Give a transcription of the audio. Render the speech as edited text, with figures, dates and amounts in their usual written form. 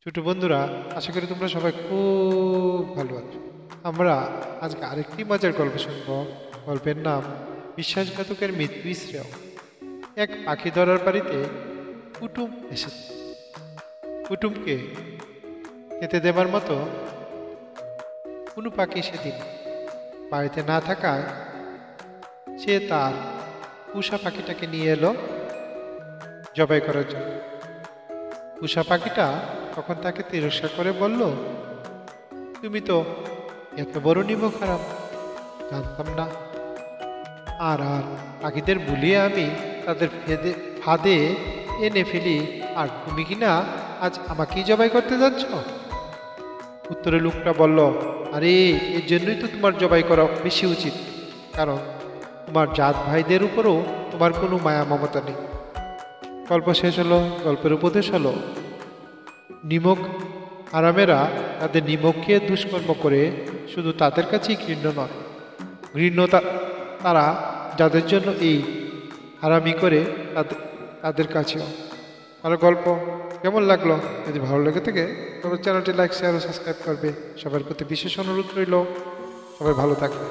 ছোট বন্ধুরা, আশা করি তোমরা সবাই খুব ভালো আছো। আমরা আজকে আরেকটি মজার গল্প শুনবো। গল্পের নাম বিশ্বাসঘাতকের মৃত্যু শ্রেয়। এক পাখি ধরার বাড়িতে কুটুম এসেছে। কুটুমকে খেতে দেবার মতো কোনো পাখি সেদিন বাড়িতে না থাকায় সে তার পুষা পাখিটাকে নিয়ে এলো জবাই করার জন্য। পুষা পাখিটা তখন তাকে তিরস্কার করে বলল, তুমি তো এত বড় নিমক হারাম, জানতাম না। আর আর পাখিদের ভুলিয়ে আমি তাদের ফাঁদে এনে ফেলি, আর তুমি কিনা আজ আমাকেই জবাই করতে যাচ্ছ। উত্তরে লোকটা বলল, আরে এর জন্যই তো তোমার জবাই করা বেশি উচিত, কারণ তোমার জাত ভাইদের উপরও তোমার কোনো মায়া মমতা নেই। গল্প শেষ হলো। গল্পের উপদেশ হলো, নিমক আরামেরা তাদের নিমক খেয়ে দুষ্কর্ম করে শুধু তাদের কাছেই ঘৃণ্য নয়, ঘৃণ্য তারা যাদের জন্য এই হারামি করে তাদের কাছেও। আর গল্প কেমন লাগলো? যদি ভালো লেগে থাকে তবে চ্যানেলটি লাইক, শেয়ার ও সাবস্ক্রাইব করবে। সবার প্রতি বিশেষ অনুরোধ রইল। সবাই ভালো থাকবে।